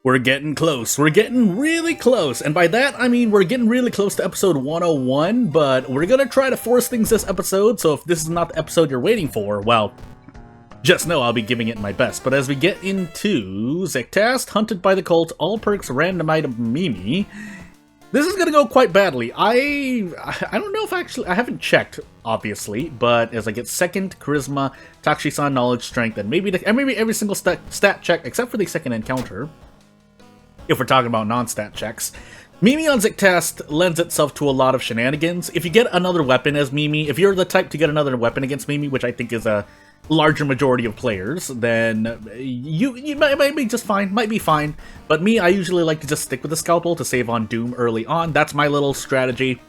We're getting close. We're getting really close. And by that, I mean we're getting really close to episode 101, but we're gonna try to force things this episode, so if this is not the episode you're waiting for, well, just know I'll be giving it my best. But as we get into Zektast, Hunted by the Cult, All Perks, Random Item, Mimi, this is gonna go quite badly. I don't know if I haven't checked, obviously, but as I get second, Charisma, Takshisan, Knowledge, Strength, and maybe every single stat check except for the second encounter, if we're talking about non-stat checks. Mimi on Zektast lends itself to a lot of shenanigans. If you get another weapon as Mimi, if you're the type to get another weapon against Mimi, which I think is a larger majority of players, then you might be just fine, might be fine. But me, I usually like to just stick with the Scalpel to save on Doom early on. That's my little strategy.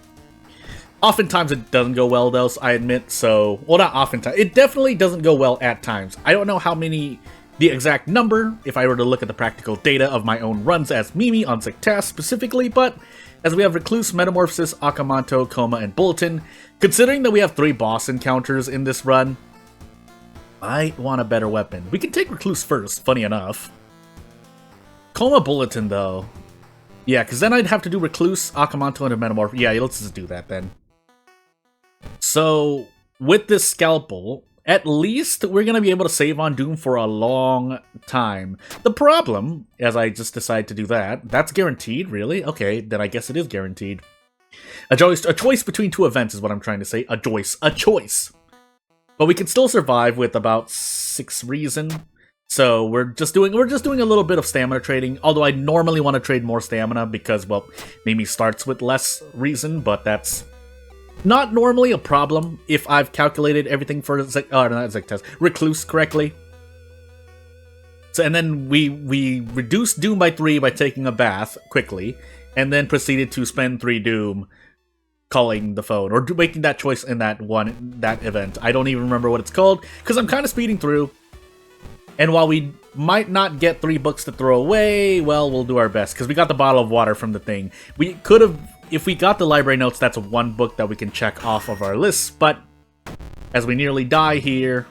Oftentimes it doesn't go well though, I admit, so... Well, not oftentimes. It definitely doesn't go well at times. I don't know how many... the exact number, if I were to look at the practical data of my own runs as Mimi on Zektast specifically, but as we have Recluse, Metamorphosis, Akamanto, Coma, and Bulletin, considering that we have 3 boss encounters in this run, I want a better weapon. We can take Recluse first, funny enough. Coma, Bulletin, though. Yeah, because then I'd have to do Recluse, Akamanto, and a Metamorphosis. Yeah, let's just do that then. So, with this Scalpel, at least we're going to be able to save on Doom for a long time. The problem, as I just decide to do that, that's guaranteed, really? Okay, then I guess it is guaranteed. A choice between 2 events is what I'm trying to say. A choice. But we can still survive with about 6 reason. So we're just doing a little bit of stamina trading, although I normally want to trade more stamina because, well, Mimi starts with less reason, but that's not normally a problem if I've calculated everything for Recluse correctly. So, and then we reduced Doom by 3 by taking a bath quickly, and then proceeded to spend 3 Doom calling the phone, or making that choice in that event. I don't even remember what it's called, because I'm kind of speeding through. And while we might not get 3 books to throw away, well, we'll do our best, because we got the bottle of water from the thing. We could have... If we got the library notes, that's 1 book that we can check off of our list, but as we nearly die here,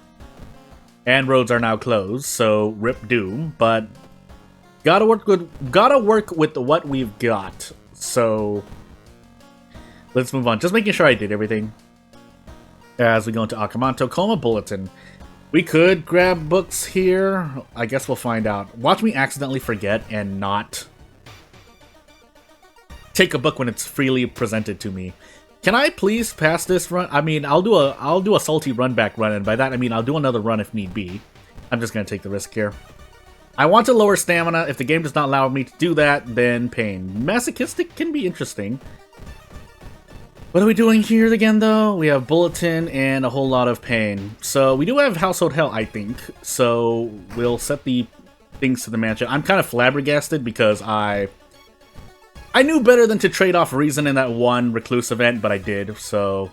and roads are now closed, so rip Doom, but gotta work with what we've got. So let's move on. Just making sure I did everything. As we go into Akamanto, Coma, Bulletin. We could grab books here. I guess we'll find out. Watch me accidentally forget and not take a book when it's freely presented to me. Can I please pass this run? I mean, I'll do a salty run back run, and by that I mean I'll do another run if need be. I'm just gonna take the risk here. I want to lower stamina. If the game does not allow me to do that, then pain. Masochistic can be interesting. What are we doing here again, though? We have Bulletin and a whole lot of pain. So we do have Household Hell, I think. So we'll set the things to the mansion. I'm kind of flabbergasted because I knew better than to trade off reason in that 1 Recluse event, but I did, so...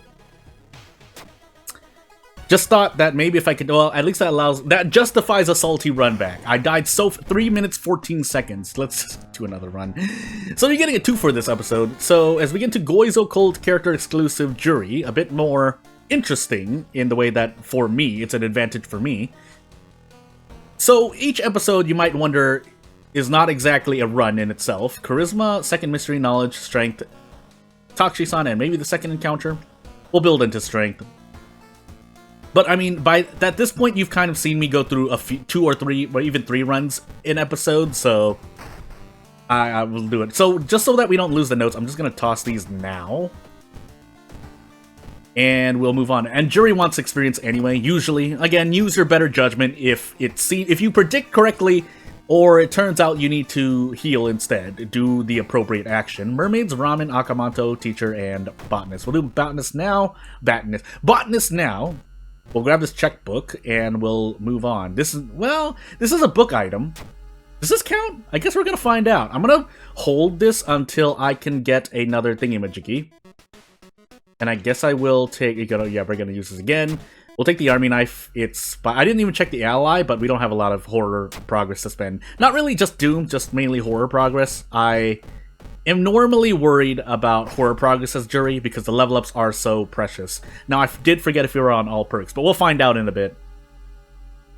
Just thought that maybe if I could... Well, at least that justifies a salty run back. I died 3 minutes, 14 seconds. Let's do another run. So you're getting a 2 for this episode. So as we get to Goizo Cold character exclusive Jury, a bit more interesting in the way that, for me, it's an advantage for me. So each episode, you might wonder, is not exactly a run in itself. Charisma, second mystery, knowledge, strength, Takshisan, and maybe the second encounter. We'll build into strength. But I mean, at this point, you've kind of seen me go through 2 or 3, or even 3 runs in episodes, so I will do it. So just so that we don't lose the notes, I'm just going to toss these now. And we'll move on. And Jury wants experience anyway, usually. Again, use your better judgment if you predict correctly, or it turns out you need to heal instead. Do the appropriate action. Mermaids, Ramen, Akamanto, Teacher, and Botanist. We'll do Botanist now. Botanist now. We'll grab this checkbook, and we'll move on. This is a book item. Does this count? I guess we're gonna find out. I'm gonna hold this until I can get another thingy-majiggy. And I guess I will take... Yeah, we're gonna use this again. We'll take the army knife. I didn't even check the ally, but we don't have a lot of horror progress to spend. Not really just Doom, just mainly horror progress. I am normally worried about horror progress as Jury because the level ups are so precious. Now, I did forget if we were on all perks, but we'll find out in a bit.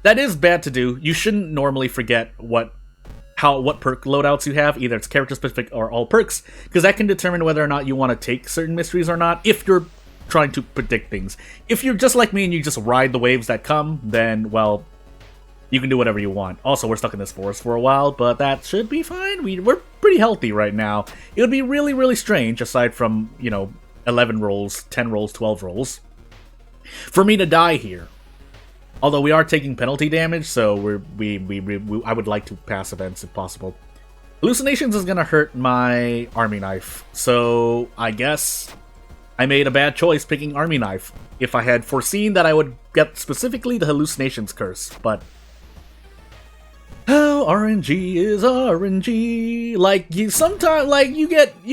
That is bad to do. You shouldn't normally forget what perk loadouts you have. Either it's character specific or all perks, because that can determine whether or not you want to take certain mysteries or not, if you're trying to predict things. If you're just like me and you just ride the waves that come, then, well, you can do whatever you want. Also, we're stuck in this forest for a while, but that should be fine. We're pretty healthy right now. It would be really, really strange, aside from, 11 rolls, 10 rolls, 12 rolls, for me to die here. Although we are taking penalty damage, so I would like to pass events if possible. Hallucinations is gonna hurt my army knife, so I guess I made a bad choice picking army knife. If I had foreseen that I would get specifically the hallucinations curse, but oh, RNG is RNG. Like you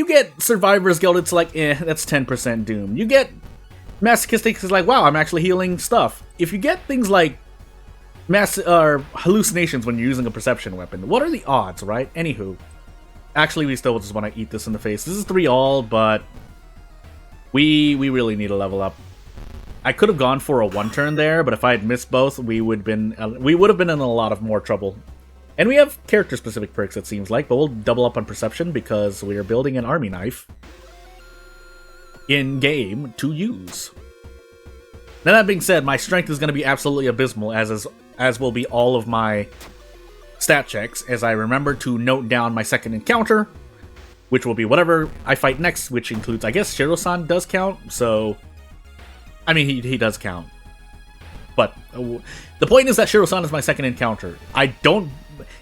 get Survivor's Guild. It's like, that's 10% Doom. You get Masochistic. It's like, wow, I'm actually healing stuff. If you get things like hallucinations when you're using a perception weapon, what are the odds, right? Anywho, actually, we still just want to eat this in the face. This is 3-all, but we really need to level up. I could have gone for a 1-turn there, but if I had missed both, we would have been in a lot of more trouble. And we have character-specific perks, it seems like, but we'll double up on perception because we are building an army knife in-game to use. Now, that being said, my strength is going to be absolutely abysmal, as will be all of my stat checks, as I remember to note down my second encounter, which will be whatever I fight next, which includes, I guess, Shiro-san does count, so I mean, he does count. But the point is that Shiro-san is my second encounter.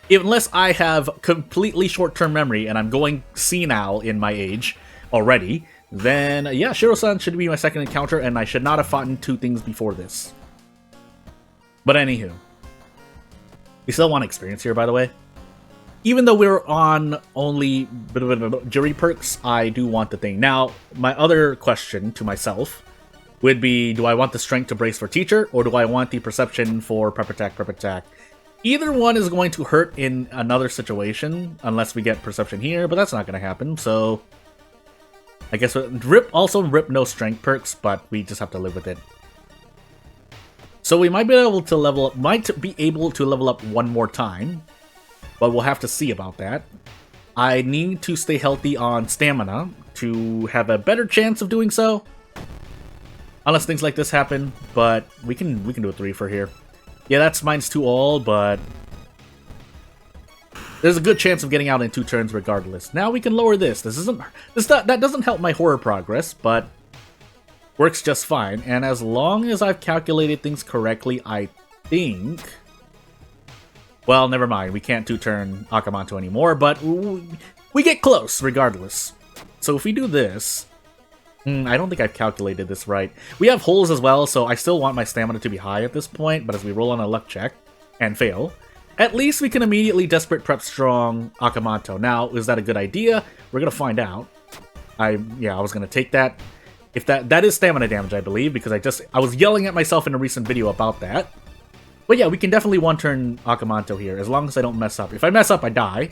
Unless I have completely short-term memory and I'm going senile in my age already, then yeah, Shiro-san should be my second encounter, and I should not have fought in 2 things before this. But anywho, we still want experience here, by the way. Even though we're on only jury perks, I do want the thing. Now, my other question to myself would be, do I want the strength to brace for teacher, or do I want the perception for prep attack? Either one is going to hurt in another situation, unless we get perception here, but that's not going to happen, so I guess rip no strength perks, but we just have to live with it. So we might be able to level up one more time, but we'll have to see about that. I need to stay healthy on stamina to have a better chance of doing so. Unless things like this happen, but we can do a 3 for here. Yeah, that's -2 all, but there's a good chance of getting out in 2 turns regardless. Now we can lower this. That doesn't help my horror progress, but works just fine. And as long as I've calculated things correctly, I think. Well, never mind. We can't 2-turn Akamanto anymore, but we get close regardless. So if we do this. I don't think I've calculated this right. We have holes as well, so I still want my stamina to be high at this point, but as we roll on a luck check and fail, at least we can immediately Desperate Prep Strong Akamanto. Now, is that a good idea? We're gonna find out. I was gonna take that. If that is stamina damage, I believe, because I was yelling at myself in a recent video about that. But yeah, we can definitely 1-turn Akamanto here, as long as I don't mess up. If I mess up, I die.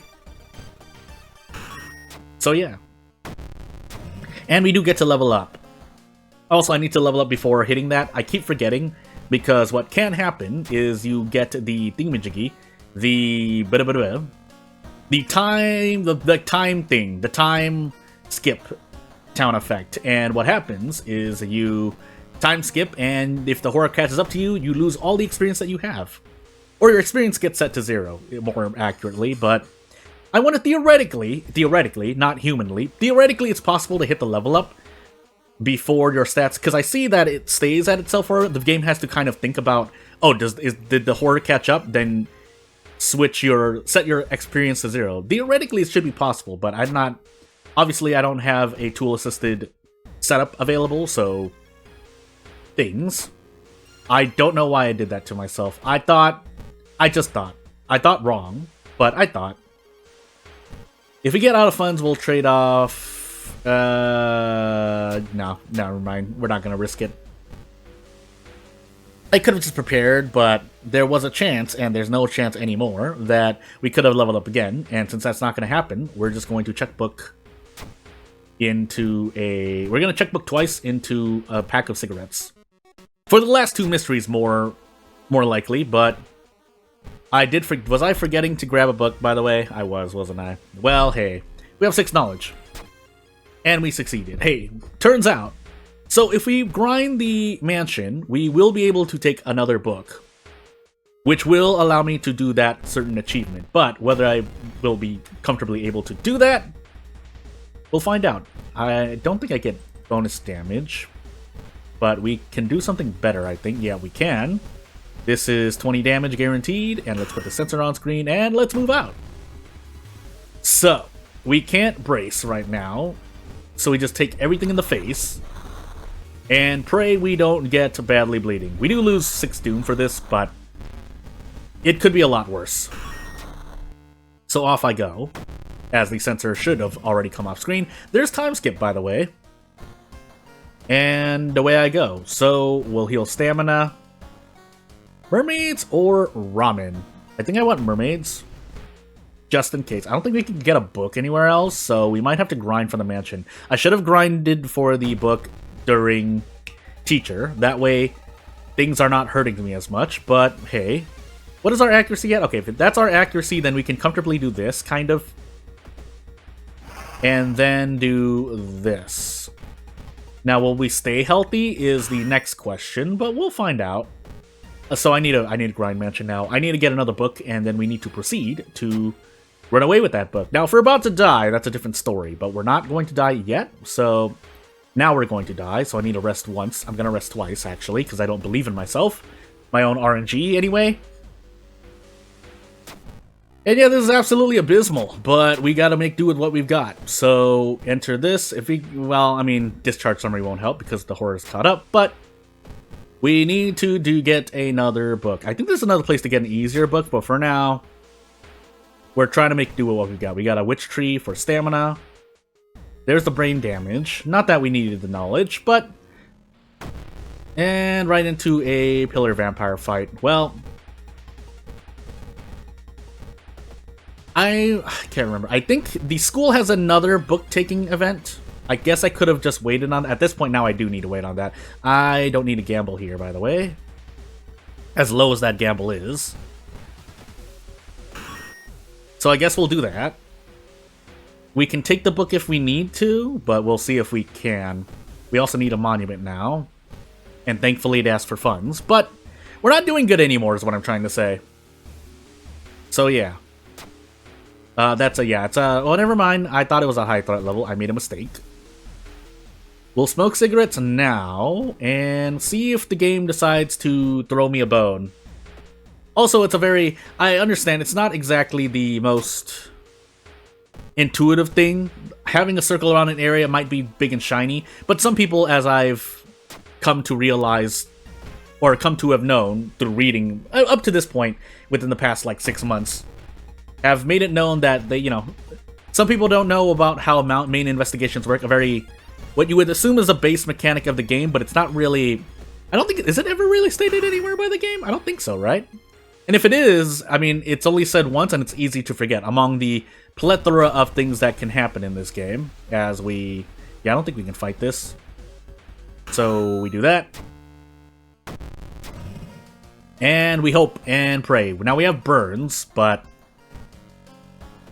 So yeah. And we do get to level up. Also, I need to level up before hitting that. I keep forgetting, because what can happen is you get the thingamajiggy, the time skip town effect. And what happens is you time skip, and if the horror catches up to you, you lose all the experience that you have. Or your experience gets set to 0, more accurately, but I want to theoretically, not humanly, theoretically it's possible to hit the level up before your stats, because I see that it stays at itself, or the game has to kind of think about, oh, did the horror catch up, then set your experience to 0. Theoretically, it should be possible, but obviously I don't have a tool-assisted setup available, so things. I don't know why I did that to myself. I thought wrong, but I thought. If we get out of funds, we'll trade off. No, never mind. We're not gonna risk it. I could have just prepared, but there was a chance, and there's no chance anymore, that we could have leveled up again. And since that's not gonna happen, we're just going to checkbook we're gonna checkbook twice into a pack of cigarettes. For the last 2 mysteries, more likely, but Was I forgetting to grab a book, by the way? I was, wasn't I? Well, hey. We have 6 knowledge. And we succeeded. Hey, turns out. So if we grind the mansion, we will be able to take another book, which will allow me to do that certain achievement. But whether I will be comfortably able to do that, we'll find out. I don't think I get bonus damage, but we can do something better, I think. Yeah, we can. This is 20 damage guaranteed, and let's put the sensor on screen, and let's move out. So, we can't brace right now, so we just take everything in the face, and pray we don't get badly bleeding. We do lose 6 Doom for this, but it could be a lot worse. So off I go, as the sensor should have already come off screen. There's time skip, by the way. And away I go. So we'll heal stamina. Mermaids or ramen? I think I want mermaids. Just in case. I don't think we can get a book anywhere else, so we might have to grind for the mansion. I should have grinded for the book during teacher. That way, things are not hurting me as much, but hey. What is our accuracy at? Okay, if that's our accuracy, then we can comfortably do this, kind of. And then do this. Now, will we stay healthy is the next question, but we'll find out. So I need a grind mansion now. I need to get another book, and then we need to proceed to run away with that book. Now, if we're about to die, that's a different story, but we're not going to die yet, so now we're going to die, so I need to rest once. I'm going to rest twice, actually, because I don't believe in myself. My own RNG, anyway. And yeah, this is absolutely abysmal, but we gotta make do with what we've got. So, enter this. If we, well, I mean, discharge summary won't help because the horror is caught up, but we need to get another book. I think there's another place to get an easier book, but for now, we're trying to make do with what we've got. We got a witch tree for stamina. There's the brain damage. Not that we needed the knowledge, but... And right into a pillar vampire fight. Well... I can't remember. I think the school has another book-taking event. I guess I could have just waited on that. At this point now, I do need to wait on that. I don't need to gamble here, by the way. As low as that gamble is. So I guess we'll do that. We can take the book if we need to, but we'll see if we can. We also need a monument now. And thankfully it asks for funds. But we're not doing good anymore is what I'm trying to say. So yeah. Oh, never mind. I thought it was a high threat level. I made a mistake. We'll smoke cigarettes now, and see if the game decides to throw me a bone. Also, it's a very... I understand, it's not exactly the most intuitive thing. Having a circle around an area might be big and shiny, but some people, as I've come to realize, or come to have known through reading, up to this point, within the past, like, 6 months, have made it known that they, some people don't know about how main investigations work. What you would assume is a base mechanic of the game, but it's not really. I don't think is it ever really stated anywhere by the game. I don't think so, right? And if it is, I mean, it's only said once, and it's easy to forget among the plethora of things that can happen in this game. I don't think we can fight this. So we do that. And we hope and pray. Now we have burns, but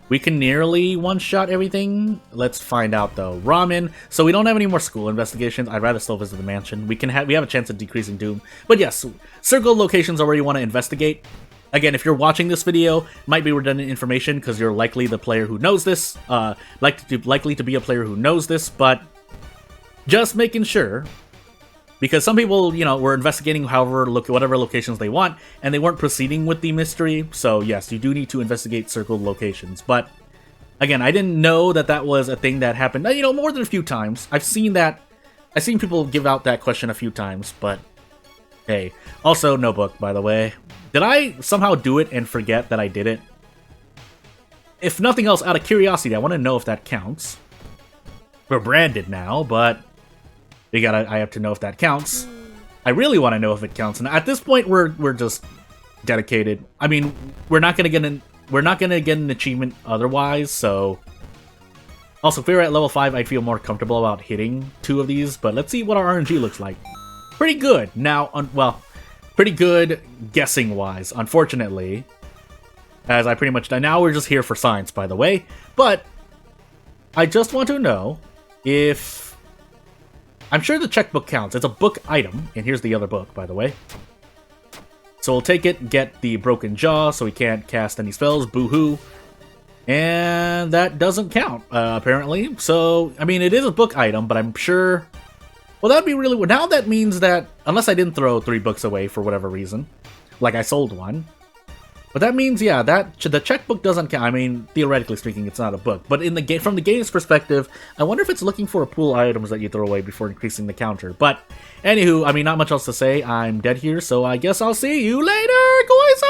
we can nearly one-shot everything. Let's find out, though. Ramen. So we don't have any more school investigations. I'd rather still visit the mansion. We have a chance of decreasing Doom. But yes, circle locations are where you want to investigate. Again, if you're watching this video, might be redundant information because you're likely the player who knows this. Likely to be a player who knows this, but just making sure. Because some people, were investigating whatever locations they want, and they weren't proceeding with the mystery. So yes, you do need to investigate circled locations. But again, I didn't know that was a thing that happened. More than a few times. I've seen people give out that question a few times. But hey, also no book, by the way. Did I somehow do it and forget that I did it? If nothing else, out of curiosity, I want to know if that counts. We're branded now, but. I have to know if that counts. I really want to know if it counts. And at this point, we're just dedicated. I mean, we're not gonna get an achievement otherwise. So, also, if we were at level 5, I'd feel more comfortable about hitting 2 of these. But let's see what our RNG looks like. Pretty good. Now, pretty good guessing wise. Unfortunately, as I pretty much done. Now we're just here for science, by the way. But I just want to know if... I'm sure the checkbook counts. It's a book item, and here's the other book, by the way. So we'll take it, get the broken jaw, so we can't cast any spells, boo-hoo. And that doesn't count, apparently. So, I mean, it is a book item, but I'm sure... Well, that'd be really... Now that means that, unless I didn't throw 3 books away for whatever reason, like I sold one. But that means, yeah, that the checkbook doesn't count. I mean, theoretically speaking, it's not a book. But in the game, from the game's perspective, I wonder if it's looking for pool items that you throw away before increasing the counter. But, anywho, I mean, not much else to say. I'm dead here, so I guess I'll see you later, guys!